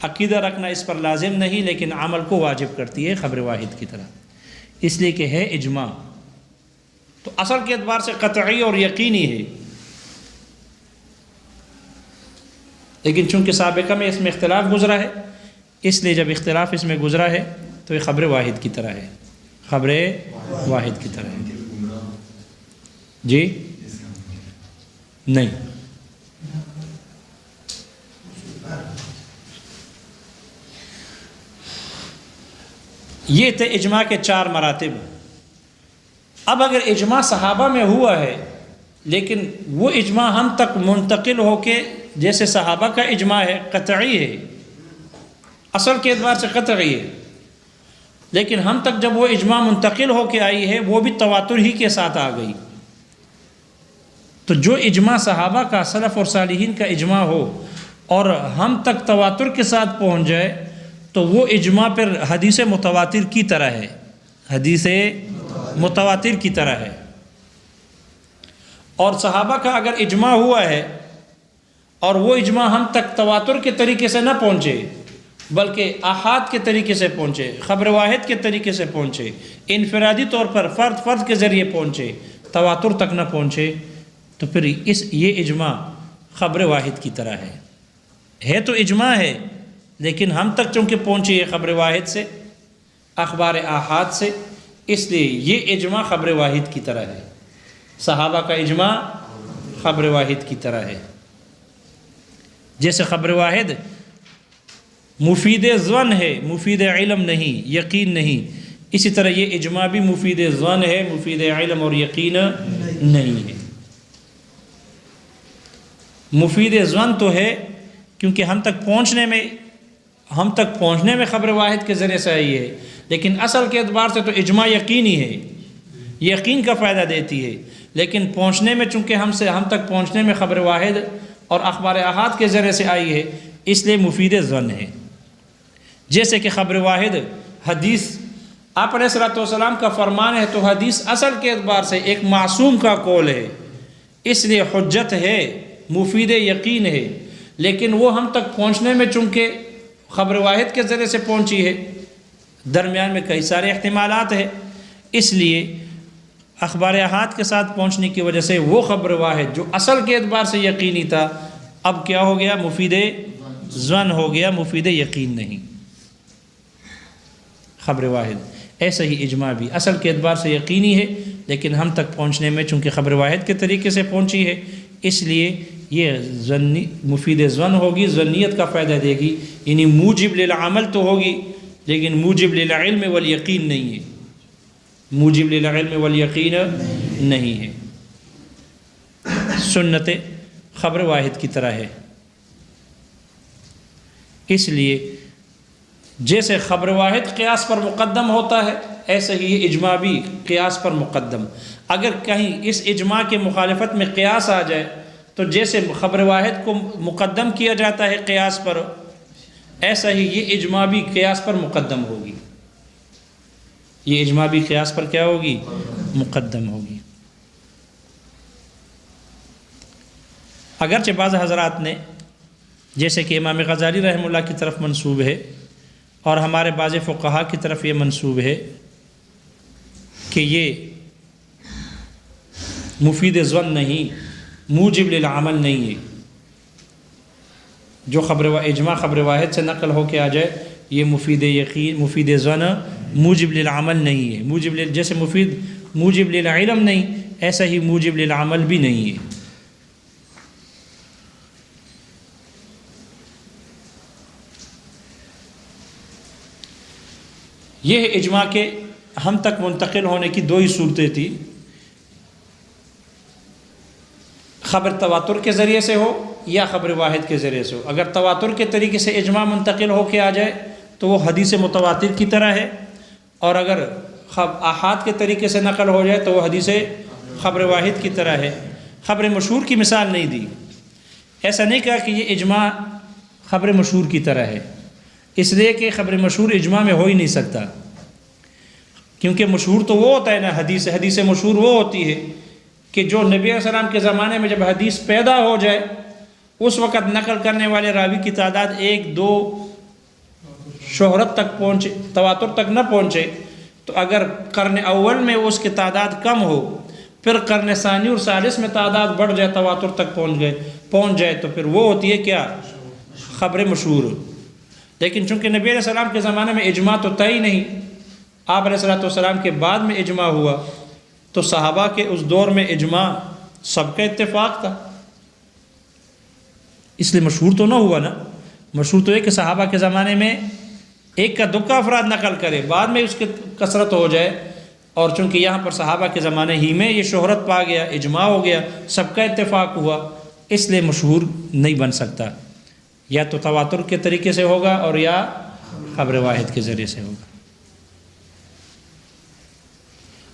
عقیدہ رکھنا اس پر لازم نہیں، لیکن عمل کو واجب کرتی ہے خبر واحد کی طرح، اس لیے کہ ہے اجماع، تو اصل کے اعتبار سے قطعی اور یقینی ہے، لیکن چونکہ سابقہ میں اس میں اختلاف گزرا ہے، اس لیے جب اختلاف اس میں گزرا ہے تو یہ خبر واحد کی طرح ہے، خبر واحد کی طرح ہے۔ جی نہیں، یہ تھے اجماع کے 4 مراتب۔ اب اگر اجماع صحابہ میں ہوا ہے لیکن وہ اجماع ہم تک منتقل ہو کے، جیسے صحابہ کا اجماع ہے قطعی ہے، اصل کے اعتبار سے قطعی ہے، لیکن ہم تک جب وہ اجماع منتقل ہو کے آئی ہے وہ بھی تواتر ہی کے ساتھ آ گئی، تو جو اجماع صحابہ کا، سلف اور صالحین کا اجماع ہو اور ہم تک تواتر کے ساتھ پہنچ جائے تو وہ اجماع پر حدیث متواتر کی طرح ہے، حدیث متواتر کی طرح ہے۔ اور صحابہ کا اگر اجماع ہوا ہے اور وہ اجماع ہم تک تواتر کے طریقے سے نہ پہنچے بلکہ آحاد کے طریقے سے پہنچے، خبر واحد کے طریقے سے پہنچے، انفرادی طور پر فرد کے ذریعے پہنچے، تواتر تک نہ پہنچے، تو پھر یہ اجماع خبر واحد کی طرح ہے تو اجماع ہے، لیکن ہم تک چونکہ پہنچی ہے خبر واحد سے، اخبار آحاد سے، اس لیے یہ اجماع خبر واحد کی طرح ہے، صحابہ کا اجماع خبر واحد کی طرح ہے۔ جیسے خبر واحد مفید ظن ہے، مفید علم نہیں، یقین نہیں، اسی طرح یہ اجماع بھی مفید ظن ہے، مفید علم اور یقین نہیں ہے۔ مفید ظن تو ہے کیونکہ ہم تک پہنچنے میں خبر واحد کے ذریعے سے آئی ہے، لیکن اصل کے اعتبار سے تو اجماع یقینی ہے، یقین کا فائدہ دیتی ہے، لیکن پہنچنے میں چونکہ ہم تک پہنچنے میں خبر واحد اور اخبار احاد کے ذریعے سے آئی ہے، اس لیے مفید ظن ہے۔ جیسے کہ خبر واحد حدیث آپ علیہ الصلوۃ والسلام کا فرمان ہے، تو حدیث اصل کے اعتبار سے ایک معصوم کا قول ہے، اس لیے حجت ہے، مفید یقین ہے، لیکن وہ ہم تک پہنچنے میں چونکہ خبر واحد کے ذریعے سے پہنچی ہے، درمیان میں کئی سارے احتمالات ہیں، اس لیے اخبار احاد کے ساتھ پہنچنے کی وجہ سے وہ خبر واحد جو اصل کے اعتبار سے یقینی تھا اب کیا ہو گیا؟ مفید ظن ہو گیا، مفید یقین نہیں، خبر واحد۔ ایسا ہی اجماع بھی اصل کے اعتبار سے یقینی ہے، لیکن ہم تک پہنچنے میں چونکہ خبر واحد کے طریقے سے پہنچی ہے، اس لیے یہ مفید ظن ہوگی، ظنیت کا فائدہ دے گی، یعنی موجب للعمل تو ہوگی لیکن موجب للعلم والیقین نہیں ہے، موجب للعلم والیقین نہیں ہے۔ سنت خبر واحد کی طرح ہے، اس لیے جیسے خبر واحد قیاس پر مقدم ہوتا ہے ایسے ہی یہ اجماع بھی قیاس پر مقدم۔ اگر کہیں اس اجماع کے مخالفت میں قیاس آ جائے تو جیسے خبر واحد کو مقدم کیا جاتا ہے قیاس پر، ایسا ہی یہ اجماع بھی قیاس پر مقدم ہوگی، یہ اجماع بھی قیاس پر کیا ہوگی؟ مقدم ہوگی۔ اگرچہ بعض حضرات نے، جیسے کہ امام غزالی رحمہ اللہ کی طرف منسوب ہے اور ہمارے بعض فقہا کی طرف یہ منسوب ہے کہ یہ مفید ظن نہیں، موجب للعمل نہیں ہے، جو اجماع خبر واحد سے نقل ہو کے آ جائے یہ مفید یقین، مفید ظن، موجب للعمل نہیں ہے، جیسے موجب للعلم نہیں ایسا ہی موجب للعمل بھی نہیں ہے۔ یہ اجماع کے ہم تک منتقل ہونے کی 2 ہی صورتیں تھیں، خبر تواتر کے ذریعے سے ہو یا خبر واحد کے ذریعے سے ہو۔ اگر تواتر کے طریقے سے اجماع منتقل ہو کے آ جائے تو وہ حدیث متواتر کی طرح ہے، اور اگر آحاد کے طریقے سے نقل ہو جائے تو وہ حدیث خبر واحد کی طرح ہے۔ خبر مشہور کی مثال نہیں دی، ایسا نہیں کہا کہ یہ اجماع خبر مشہور کی طرح ہے، اس لیے کہ خبر مشہور اجماع میں ہو ہی نہیں سکتا، کیونکہ مشہور تو وہ ہوتا ہے نا، حدیث مشہور وہ ہوتی ہے کہ جو نبی علیہ السلام کے زمانے میں جب حدیث پیدا ہو جائے اس وقت نقل کرنے والے راوی کی تعداد 1، 2 شہرت تک پہنچے، تواتر تک نہ پہنچے، تو اگر قرن اول میں اس کی تعداد کم ہو، پھر قرن ثانی اور ثالث میں تعداد بڑھ جائے، تواتر تک پہنچ جائے، تو پھر وہ ہوتی ہے کیا؟ خبر مشہور۔ لیکن چونکہ نبی علیہ السلام کے زمانے میں اجماع تو طے نہیں، آپ علیہ السلام کے بعد میں اجماع ہوا، تو صحابہ کے اس دور میں اجماع سب کا اتفاق تھا، اس لیے مشہور تو نہ ہوا نا۔ مشہور تو ہے کہ صحابہ کے زمانے میں ایک کا دکا افراد نقل کرے، بعد میں اس کی کثرت ہو جائے، اور چونکہ یہاں پر صحابہ کے زمانے ہی میں یہ شہرت پا گیا، اجماع ہو گیا، سب کا اتفاق ہوا، اس لیے مشہور نہیں بن سکتا، یا تو تواتر کے طریقے سے ہوگا اور یا خبر واحد کے ذریعے سے ہوگا۔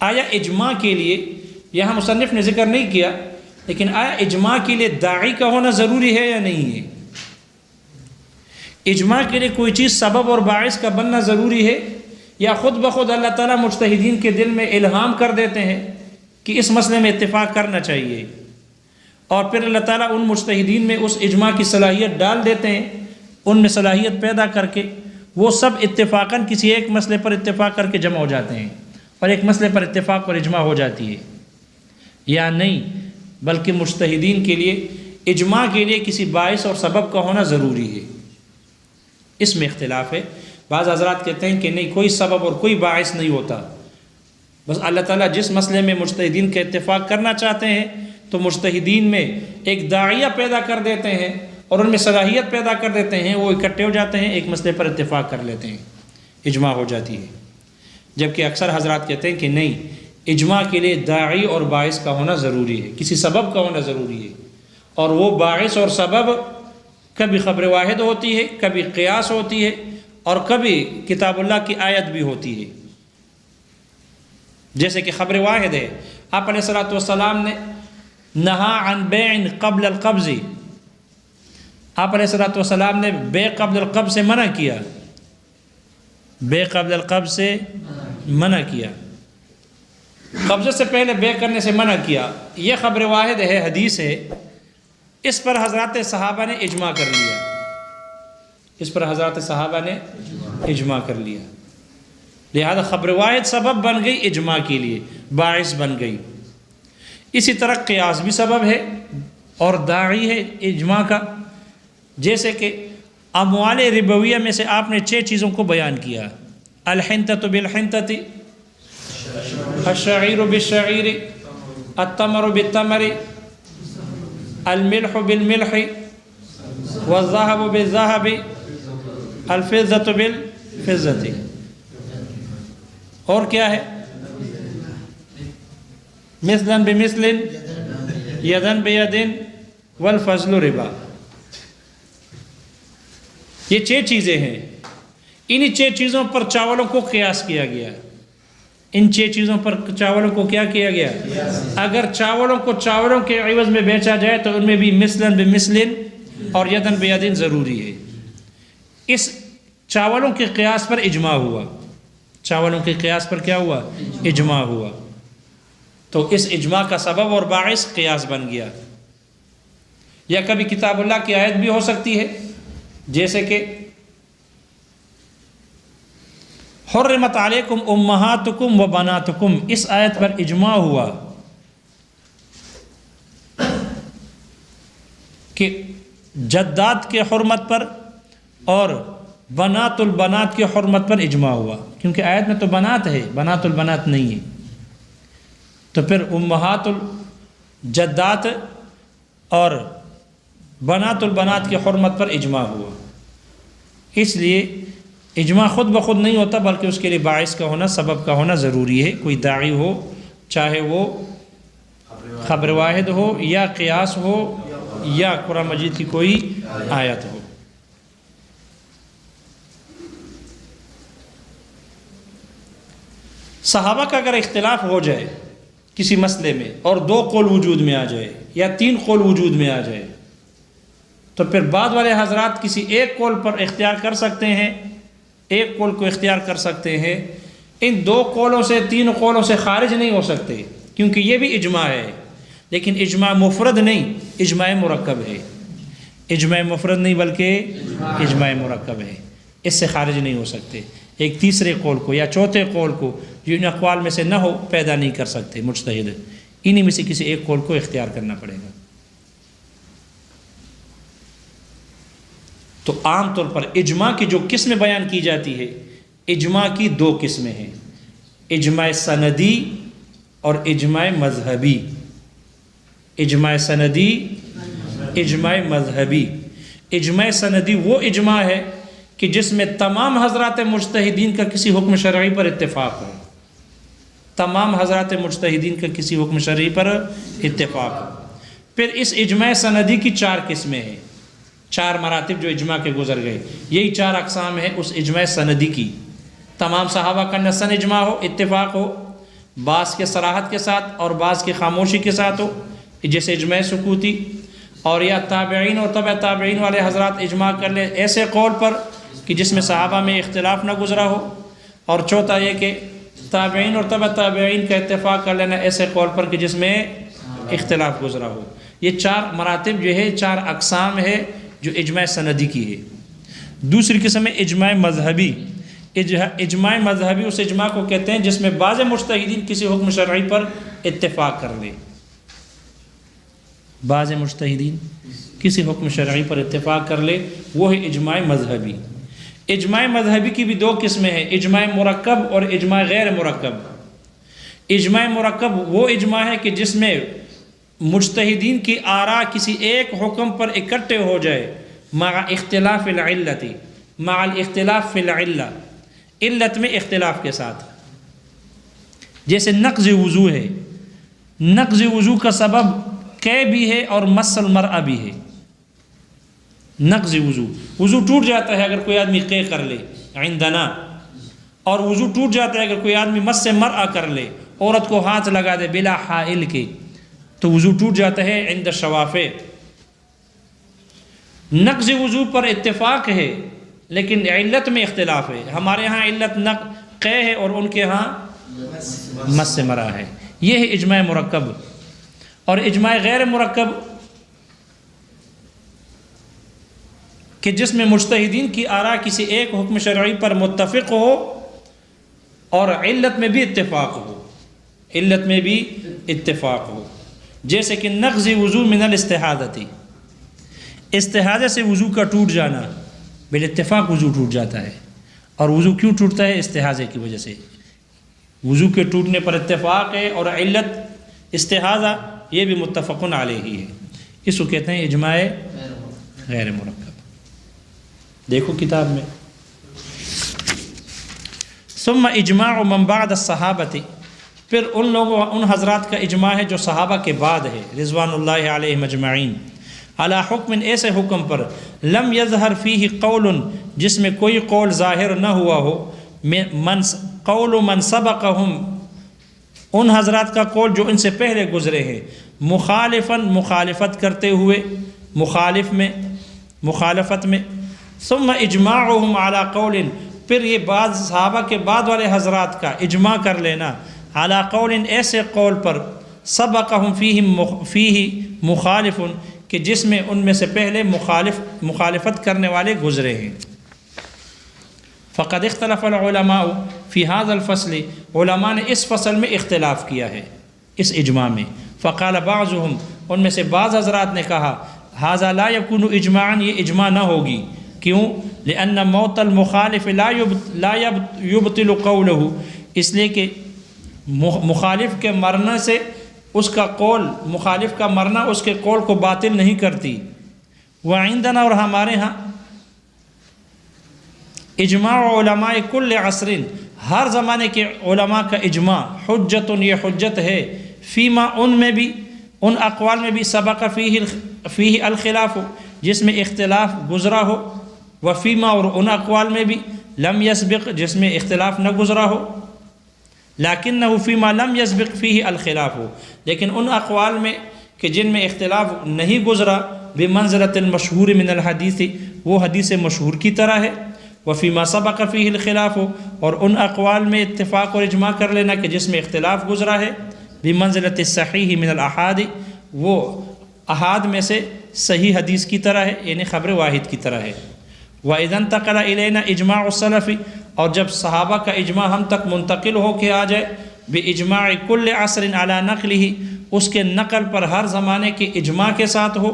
آیا اجماع کے لیے یہاں مصنف نے ذکر نہیں کیا، لیکن آیا اجماع کے لیے داعی کا ہونا ضروری ہے یا نہیں ہے؟ اجماع کے لیے کوئی چیز سبب اور باعث کا بننا ضروری ہے، یا خود بخود اللہ تعالیٰ مجتہدین کے دل میں الہام کر دیتے ہیں کہ اس مسئلے میں اتفاق کرنا چاہیے، اور پھر اللہ تعالیٰ ان مجتہدین میں اس اجماع کی صلاحیت ڈال دیتے ہیں، ان میں صلاحیت پیدا کر کے وہ سب اتفاقاً کسی ایک مسئلے پر اتفاق کر کے جمع ہو جاتے ہیں، اور ایک مسئلے پر اتفاق پر اجماع ہو جاتی ہے، یا نہیں، بلکہ مجتہدین کے لیے اجماع کے لیے کسی باعث اور سبب کا ہونا ضروری ہے۔ اس میں اختلاف ہے، بعض حضرات کہتے ہیں کہ نہیں، کوئی سبب اور کوئی باعث نہیں ہوتا، بس اللہ تعالیٰ جس مسئلے میں مجتہدین کا اتفاق کرنا چاہتے ہیں تو مجتہدین میں ایک داعیہ پیدا کر دیتے ہیں اور ان میں صلاحیت پیدا کر دیتے ہیں، وہ اکٹھے ہو جاتے ہیں، ایک مسئلے پر اتفاق کر لیتے ہیں، اجماع ہو جاتی ہے۔ جبکہ اکثر حضرات کہتے ہیں کہ نہیں، اجماع کے لیے داعی اور باعث کا ہونا ضروری ہے، کسی سبب کا ہونا ضروری ہے، اور وہ باعث اور سبب کبھی خبر واحد ہوتی ہے، کبھی قیاس ہوتی ہے، اور کبھی کتاب اللہ کی آیت بھی ہوتی ہے۔ جیسے کہ خبر واحد ہے، آپ علیہ السلام نے نہا عن بیع قبل القبض، آپ علیہ السلام نے بے قبل القبض سے منع کیا، بے قبل القبض سے منع کیا، قبضے سے پہلے بے کرنے سے منع کیا، یہ خبر واحد ہے، حدیث ہے، اس پر حضرات صحابہ نے اجماع کر لیا، اس پر حضرات صحابہ نے اجماع کر لیا، لہذا خبر واحد سبب بن گئی اجماع کے لیے، باعث بن گئی۔ اسی طرح قیاس بھی سبب ہے اور داعی ہے اجماع کا، جیسے کہ اموال ربویہ میں سے آپ نے 6 چیزوں کو بیان کیا، الحنطۃ بالحنطۃ، الشعیر بالشعیر، التمر بالتمر، الملح بالملح، والذهب بالذهب، الفضة بالفضة، اور کیا ہے؟ مثلا بمثل، یدن بیدن، والفضل ربا۔ یہ 6 چیزیں ہیں، انہی 6 چیزوں پر چاولوں کو قیاس کیا گیا، ان 6 چیزوں پر چاولوں کو کیا کیا گیا؟ اگر چاولوں کو چاولوں کے عوض میں بیچا جائے تو ان میں بھی مثلا بمثل اور یدن بیدن ضروری ہے۔ اس چاولوں کے قیاس پر اجماع ہوا، چاولوں کے قیاس پر کیا ہوا؟ اجماع ہوا، تو اس اجماع کا سبب اور باعث قیاس بن گیا۔ یا کبھی کتاب اللہ کی آیت بھی ہو سکتی ہے، جیسے کہ حرمت علیکم امہاتکم و بناتکم، اس آیت پر اجماع ہوا کہ جدات کے حرمت پر اور بنات البنات کی حرمت پر اجماع ہوا، کیونکہ آیت میں تو بنات ہے، بنات البنات نہیں ہے، تو پھر امہات الجدات اور بنات البنات کی حرمت پر اجماع ہوا۔ اس لیے اجماع خود بخود نہیں ہوتا، بلکہ اس کے لیے باعث کا ہونا، سبب کا ہونا ضروری ہے، کوئی داعی ہو، چاہے وہ خبر واحد ہو یا قیاس ہو یا قرآن مجید کی کوئی آیت ہو۔ صحابہ کا اگر اختلاف ہو جائے کسی مسئلے میں اور 2 قول وجود میں آ جائے یا 3 قول وجود میں آ جائے، تو پھر بعد والے حضرات کسی ایک قول پر اختیار کر سکتے ہیں، ایک قول کو اختیار کر سکتے ہیں، ان 2 قولوں سے 3 قولوں سے خارج نہیں ہو سکتے، کیونکہ یہ بھی اجماع ہے، لیکن اجماع مفرد نہیں، اجماع مرکب ہے، اجماع مفرد نہیں بلکہ اجماع مرکب ہے۔ اس سے خارج نہیں ہو سکتے، ایک تیسرے قول کو یا چوتھے قول کو جو ان اقوال میں سے نہ ہو پیدا نہیں کر سکتے مجتہد، انہی میں سے کسی ایک قول کو اختیار کرنا پڑے گا۔ تو عام طور پر اجماع کی جو قسمیں بیان کی جاتی ہے، اجماع کی دو قسمیں ہیں، اجماع سندی اور اجماع مذہبی۔ اجماع سندی، اجماع مذہبی۔ اجماع سندی وہ اجماع ہے کہ جس میں تمام حضرات مجتہدین کا کسی حکم شرعی پر اتفاق ہو، تمام حضرات مجتہدین کا کسی حکم شرعی پر اتفاق ہو۔ پھر اس اجماع سندی کی چار قسمیں ہیں، چار مراتب جو اجماع کے گزر گئے، یہی چار اقسام ہیں اس اجماع سندی کی۔ تمام صحابہ کا نصاً اجماع ہو، اتفاق ہو، بعض کے صراحت کے ساتھ اور بعض کی خاموشی کے ساتھ ہو، جیسے اجماع سکوتی، اور یا تابعین اور تبع تابعین والے حضرات اجماع کر لے ایسے قول پر کہ جس میں صحابہ میں اختلاف نہ گزرا ہو، اور چوتھا یہ کہ تابعین اور تبع تابعین کا اتفاق کر لینا ایسے قول پر کہ جس میں اختلاف گزرا ہو۔ یہ چار مراتب جو ہے، چار اقسام ہے جو اجماع سندی کی ہے۔ دوسری قسم ہے اجماع مذہبی۔ اجماع مذہبی اس اجماع کو کہتے ہیں جس میں بعض مجتہدین کسی حکم شرعی پر اتفاق کر لے، بعض مجتہدین کسی حکم شرعی پر اتفاق کر لے، وہ ہے اجماع مذہبی۔ اجماع مذہبی کی بھی دو قسمیں ہیں، اجماع مرکب اور اجماع غیر مرکب۔ اجماع مرکب وہ اجماع ہے کہ جس میں مجتہدین کی آراء کسی ایک حکم پر اکٹھے ہو جائے، مع اختلاف العلت، مع الاختلاف فی العلہ، علت میں اختلاف کے ساتھ۔ جیسے نقض وضو ہے، نقض وضو کا سبب قے بھی ہے اور مس المرأہ بھی ہے۔ نقض وضو ٹوٹ جاتا ہے اگر کوئی آدمی قے کر لے عندنا، اور وضو ٹوٹ جاتا ہے اگر کوئی آدمی مس مرأہ کر لے، عورت کو ہاتھ لگا دے بلا حائل کے، تو وضو ٹوٹ جاتا ہے عند الشوافع۔ نقض وضو پر اتفاق ہے لیکن علت میں اختلاف ہے، ہمارے ہاں علت قے ہے اور ان کے ہاں مس مرأہ ہے۔ یہ ہے اجماع مرکب۔ اور اجماع غیر مرکب کہ جس میں مجتہدین کی آراء کسی ایک حکم شرعی پر متفق ہو اور علت میں بھی اتفاق ہو، علت میں بھی اتفاق ہو، جیسے کہ نقض وضو من الاستحاضۃ، استحاضہ سے وضو کا ٹوٹ جانا، بالاتفاق وضو ٹوٹ جاتا ہے۔ اور وضو کیوں ٹوٹتا ہے؟ استحاضہ کی وجہ سے۔ وضو کے ٹوٹنے پر اتفاق ہے اور علت استحاضہ یہ بھی متفقن علیہ ہی ہے، اس کو کہتے ہیں اجماع غیر مرکب۔ دیکھو کتاب میں ثم اجماع من بعد الصحابۃ، پھر ان لوگوں ان حضرات کا اجماع ہے جو صحابہ کے بعد ہے رضوان اللہ علیہم اجمعین، علی حکم ایسے حکم پر لم یظہر فیہ قول جس میں کوئی قول ظاہر نہ ہوا ہو، قول من سبقہم ان حضرات کا قول جو ان سے پہلے گزرے ہیں، مخالفاً مخالفت کرتے ہوئے، مخالفت میں، ثم اجماعہم علی قول، پھر یہ بعض صحابہ کے بعد والے حضرات کا اجماع کر لینا علی قول ایسے قول پر سبقہم فیہ مخالف کہ جس میں ان میں سے پہلے مخالفت کرنے والے گزرے ہیں۔ فقد اختلف العلماء فی هذا الفصل، علماء نے اس فصل میں اختلاف کیا ہے اس اجماع میں۔ فقال بعضهم، ان میں سے بعض حضرات نے کہا هذا لا يكون اجماعا، یہ اجماع نہ ہوگی، کیوں؟ لأن موت المخالف لا يبطل قوله، اس لیے کہ مخالف کے مرنے سے اس کا قول، مخالف کا مرنا اس کے قول کو باطل نہیں کرتی۔ وعندنا، اور ہمارے ہاں، اجماع علماء کل عصر، ہر زمانے کے علماء کا اجماع، حجت، یہ حجت ہے، فیما، ان میں بھی، ان اقوال میں بھی، سبق فیہ الخلاف، جس میں اختلاف گزرا ہو، وفیما، اور ان اقوال میں بھی، لم یسبق، جس میں اختلاف نہ گزرا ہو، لیکنہ فیما لم یسبق فیہ الخلاف، لیکن ان اقوال میں کہ جن میں اختلاف نہیں گزرا، بمنزلۃ المشہور من الحدیث، وہ حدیث مشہور کی طرح ہے، وفیما سبق فیہ الخلاف، اور ان اقوال میں اتفاق اور اجماع کر لینا کہ جس میں اختلاف گزرا ہے، بمنزلۃ الصحیح من الاحاد، وہ احاد میں سے صحیح حدیث کی طرح ہے، یعنی خبر واحد کی طرح ہے۔ وَإِذَا انْتَقَلَ إِلَيْنَا إِجْمَاعُ السَّلَفِ، اور جب صحابہ کا اجماع ہم تک منتقل ہو کے آ جائے، بِإِجْمَاعِ كُلِّ عَصْرٍ عَلَى نَقْلِهِ، اس کے نقل پر ہر زمانے کے اجماع کے ساتھ ہو،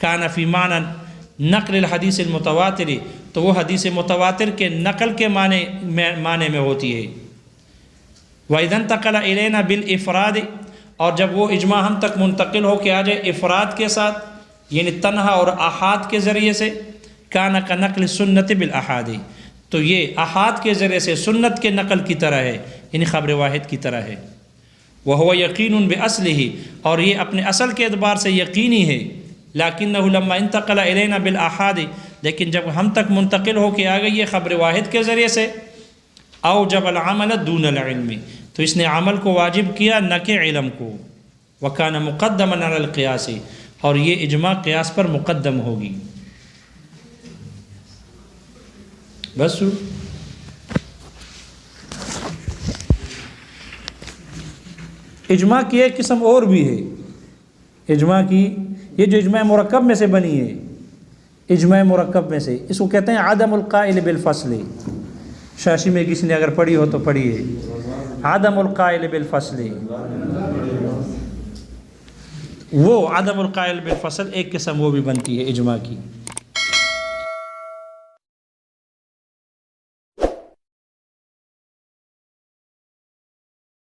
كَانَ فِي مَعْنَى نقل الحدیث المتواتر، تو وہ حدیث متواتر کے نقل کے معنی میں ہوتی ہے۔ وَإِذَا انْتَقَلَ إِلَيْنَا بِالْإِفْرَادِ، اور جب وہ اجماع ہم تک منتقل ہو کے آ جائے افراد کے ساتھ، یعنی تنہا اور احاد کے ذریعے سے، كَانَ كَنَقْلِ السُّنَّةِ بِالْأَحَادِ، تو یہ احاد کے ذریعے سے سنت کے نقل کی طرح ہے، یعنی خبر واحد کی طرح ہے۔ وَهُوَ يَقِينٌ بِأَصْلِهِ، اور یہ اپنے اصل کے اعتبار سے یقینی ہے، لَكِنَّهُ لَمَّا انْتَقَلَ إِلَيْنَا بِالْأَحَادِ، لیکن جب ہم تک منتقل ہو کے آ گئی ہے خبر واحد کے ذریعے سے، أَوْجَبَ الْعَمَلَ دُونَ الْعِلْمِ، تو اس نے عمل کو واجب کیا نہ کہ علم کو، وَكَانَ مُقَدَّمًا عَلَى الْقِيَاسِ، اور یہ اجماع قیاس پر مقدم ہوگی۔ بس اجماع کی ایک قسم اور بھی ہے، اجماع کی یہ جو اجماع مرکب میں سے بنی ہے، اجماع مرکب میں سے، اس کو کہتے ہیں عدم القائل بالفصل۔ شاشی میں کسی نے اگر پڑھی ہو تو پڑھی ہے، عدم القائل بالفصل، وہ عدم القائل بالفصل ایک قسم وہ بھی بنتی ہے اجماع کی۔